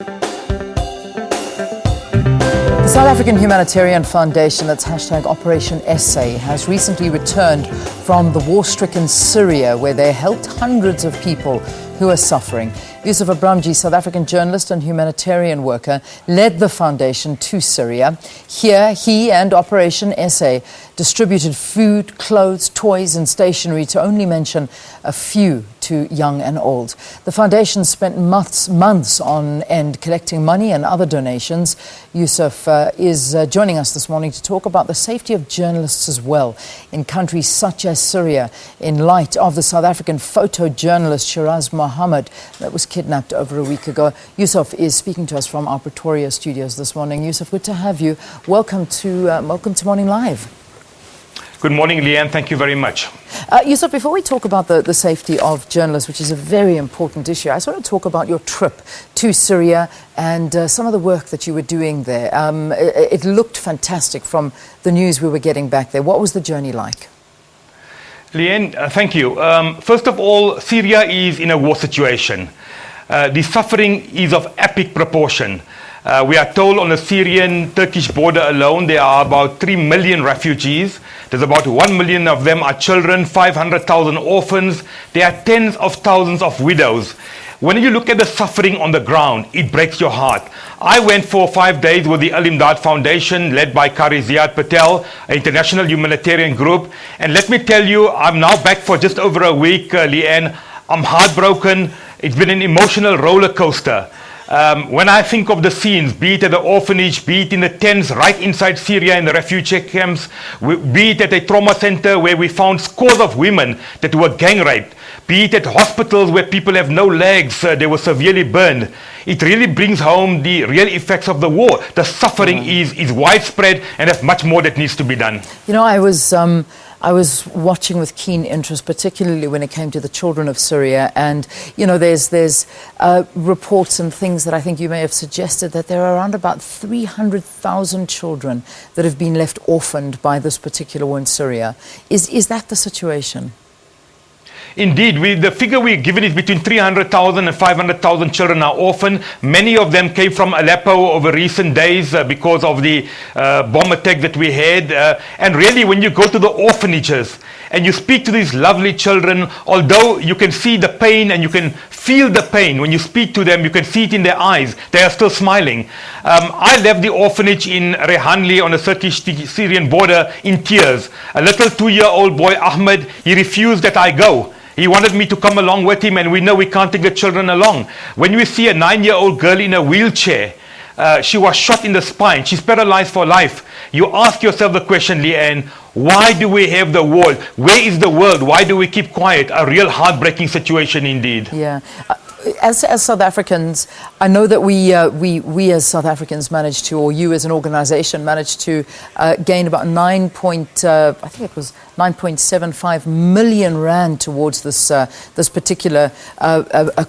The South African Humanitarian Foundation, that's hashtag Operation SA, has recently returned from the war-stricken Syria, where they helped hundreds of people who are suffering. Yusuf Abramjee, South African journalist and humanitarian worker, led the foundation to Syria. Here, he and Operation SA distributed food, clothes, toys and stationery, to only mention a few, to young and old. The foundation spent months on end collecting money and other donations. Yusuf is joining us this morning to talk about the safety of journalists as well in countries such as Syria, in light of the South African photojournalist Shiraz Mohammed that was kidnapped over a week ago. Yusuf is speaking to us from our Pretoria studios this morning. Yusuf, good to have you. Welcome to Morning Live. Good morning, Leanne. Thank you very much. Yusuf, before we talk about the safety of journalists, which is a very important issue, I just want to talk about your trip to Syria and some of the work that you were doing there. It looked fantastic from the news we were getting back there. What was the journey like? Leanne, thank you. First of all, Syria is in a war situation. The suffering is of epic proportion. We are told on the Syrian-Turkish border alone there are about 3 million refugees. There's about 1 million of them are children, 500,000 orphans. There are tens of thousands of widows. When you look at the suffering on the ground, it breaks your heart. I went for 5 days with the Al-Imdad Foundation, led by Kari Ziad Patel, an international humanitarian group. And let me tell you, I'm now back for just over a week, Leanne. I'm heartbroken. It's been an emotional roller coaster. When I think of the scenes, be it at the orphanage, be it in the tents right inside Syria in the refugee camps, be it at a trauma center where we found scores of women that were gang raped, be it at hospitals where people have no legs, they were severely burned. It really brings home the real effects of the war. The suffering is widespread, and there's much more that needs to be done. You know, I was watching with keen interest, particularly when it came to the children of Syria. And, you know, there's reports and things that I think you may have suggested that there are around about 300,000 children that have been left orphaned by this particular war in Syria. Is that the situation? Indeed, the figure we're given is between 300,000 and 500,000 children are orphaned. Many of them came from Aleppo over recent days because of the bomb attack that we had. And really, when you go to the orphanages and you speak to these lovely children, although you can see the pain and you can feel the pain, when you speak to them, you can see it in their eyes, they are still smiling. I left the orphanage in Rehanli on the Turkish-Syrian border in tears. A little 2-year-old boy, Ahmed, he refused that I go. He wanted me to come along with him, and we know we can't take the children along. When we see a 9-year-old girl in a wheelchair, she was shot in the spine, she's paralyzed for life. You ask yourself the question, Leanne, why do we have the war? Where is the world? Why do we keep quiet? A real heartbreaking situation indeed. Yeah. As South Africans, I know that we as South Africans managed to, or you as an organisation managed to gain about 9.75 million rand towards this particular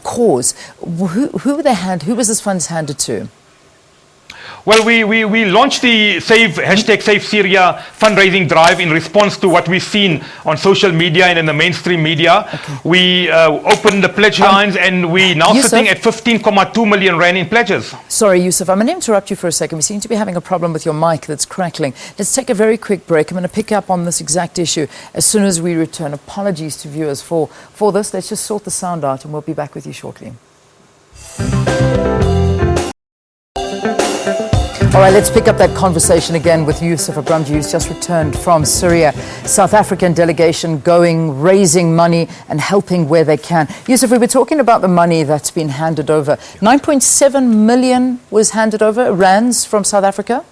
cause. Who was this funds handed to? Well, we launched the hashtag Save Syria fundraising drive in response to what we've seen on social media and in the mainstream media. Okay. We opened the pledge lines, and we now Yusuf, sitting at 15.2 million rand in pledges. Sorry, Yusuf, I'm going to interrupt you for a second. We seem to be having a problem with your mic that's crackling. Let's take a very quick break. I'm going to pick up on this exact issue as soon as we return. Apologies to viewers for this. Let's just sort the sound out, and we'll be back with you shortly. All right, let's pick up that conversation again with Yusuf Abramjee, who's just returned from Syria. South African delegation going, raising money and helping where they can. Yusuf, we were talking about the money that's been handed over. 9.7 million was handed over, rands from South Africa?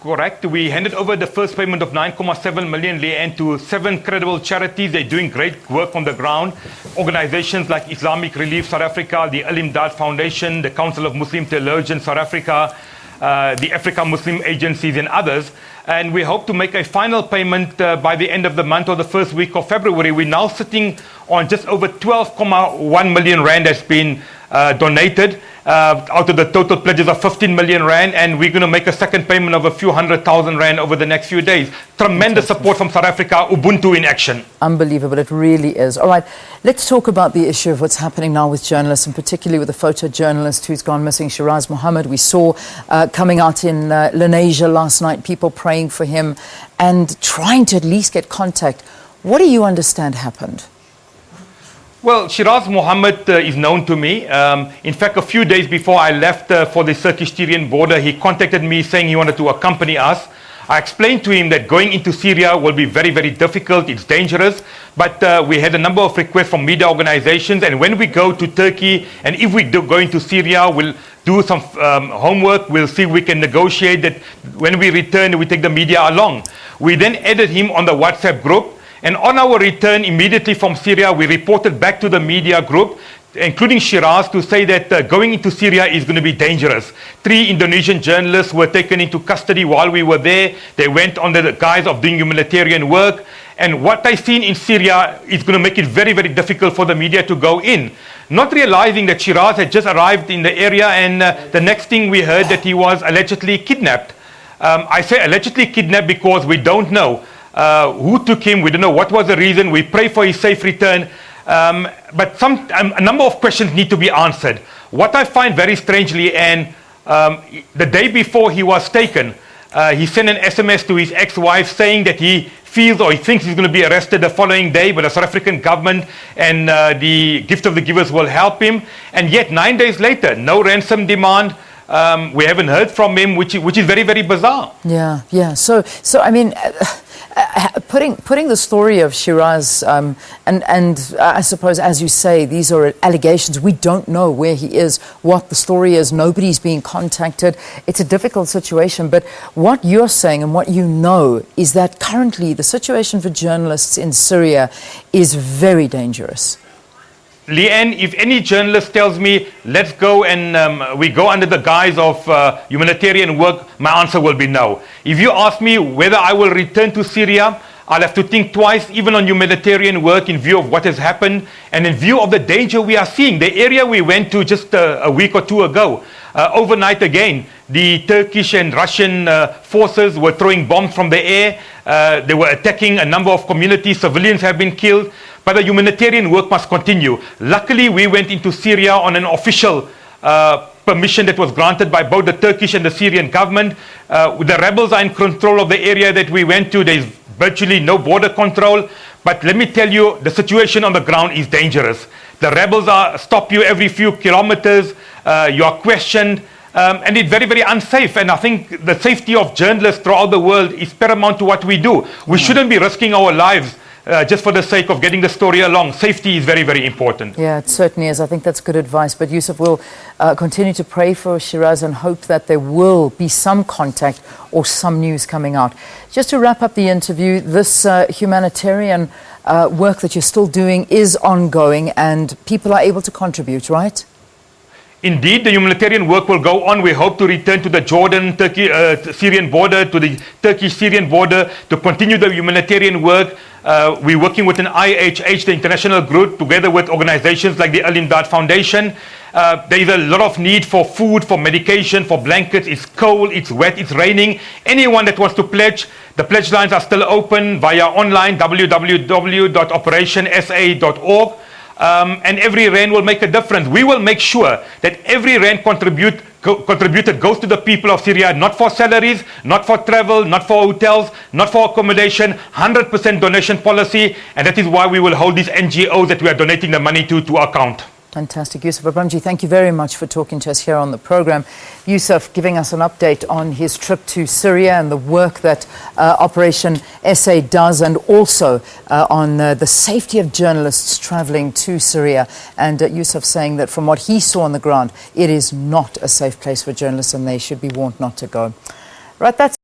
Correct. We handed over the first payment of 9.7 million Leanne to 7 credible charities. They're doing great work on the ground. Organizations like Islamic Relief South Africa, the Al-Imdad Foundation, the Council of Muslim Theologians South Africa, the African Muslim agencies and others. and we hope to make a final payment by the end of the month or the first week of February. We're now sitting on just over 12.1 million rand has been donated out of the total pledges of 15 million rand, and we're going to make a second payment of a few 100,000 rand over the next few days. Tremendous support from South Africa. Ubuntu in action. Unbelievable, it really is. All right, let's talk about the issue of what's happening now with journalists, and particularly with the photojournalist who's gone missing, Shiraz Mohammed. We saw coming out in Lenasia last night, people praying for him and trying to at least get contact. What do you understand happened? Well, Shiraz Mohammed is known to me. In fact, a few days before I left for the Turkish-Syrian border, he contacted me saying he wanted to accompany us. I explained to him that going into Syria will be very, very difficult. It's dangerous. But we had a number of requests from media organizations. And when we go to Turkey, and if we do go into Syria, we'll do some homework. We'll see if we can negotiate that when we return, we take the media along. We then added him on the WhatsApp group. And on our return immediately from Syria, we reported back to the media group, including Shiraz, to say that going into Syria is going to be dangerous. 3 Indonesian journalists were taken into custody while we were there. They went under the guise of doing humanitarian work. And what I've seen in Syria is going to make it very, very difficult for the media to go in. Not realizing that Shiraz had just arrived in the area, and the next thing we heard that he was allegedly kidnapped. I say allegedly kidnapped because we don't know who took him. We don't know what was the reason. We pray for his safe return. But a number of questions need to be answered. What I find very strangely, and the day before he was taken, he sent an SMS to his ex-wife saying that he feels or he thinks he's going to be arrested the following day, but the South African government and the gift of the givers will help him. And yet 9 days later, no ransom demand. We haven't heard from him, which is very, very bizarre. Yeah. So I mean, putting the story of Shiraz, and I suppose, as you say, these are allegations. We don't know where he is, what the story is. Nobody's being contacted. It's a difficult situation. But what you're saying and what you know is that currently the situation for journalists in Syria is very dangerous. Leanne, if any journalist tells me, let's go and we go under the guise of humanitarian work, my answer will be no. If you ask me whether I will return to Syria, I'll have to think twice, even on humanitarian work, in view of what has happened and in view of the danger we are seeing. The area we went to just a week or two ago, overnight again, the Turkish and Russian forces were throwing bombs from the air. They were attacking a number of communities. Civilians have been killed. But the humanitarian work must continue. Luckily, we went into Syria on an official permission that was granted by both the Turkish and the Syrian government. The rebels are in control of the area that we went to. There is virtually no border control. But let me tell you, the situation on the ground is dangerous. The rebels stop you every few kilometers. You are questioned. And it's very, very unsafe. And I think the safety of journalists throughout the world is paramount to what we do. We shouldn't be risking our lives just for the sake of getting the story along. Safety is very, very important. Yeah, it certainly is. I think that's good advice. But Yusuf, we'll continue to pray for Shiraz and hope that there will be some contact or some news coming out. Just to wrap up the interview, this humanitarian work that you're still doing is ongoing and people are able to contribute, right? Indeed, the humanitarian work will go on. We hope to return to the Jordan-Syrian border, to the Turkish-Syrian border, to continue the humanitarian work. We're working with an IHH, the international group, together with organizations like the Al-Imdad Foundation. There is a lot of need for food, for medication, for blankets. It's cold, it's wet, it's raining. Anyone that wants to pledge, the pledge lines are still open via online, www.operationsa.org. And every rand will make a difference. We will make sure that every rand contributed goes to the people of Syria, not for salaries, not for travel, not for hotels, not for accommodation, 100% donation policy, and that is why we will hold these NGOs that we are donating the money to account. Fantastic. Yusuf Abramjee, thank you very much for talking to us here on the program. Yusuf giving us an update on his trip to Syria and the work that Operation SA does, and also on the safety of journalists traveling to Syria. And Yusuf saying that from what he saw on the ground, it is not a safe place for journalists and they should be warned not to go. Right, that's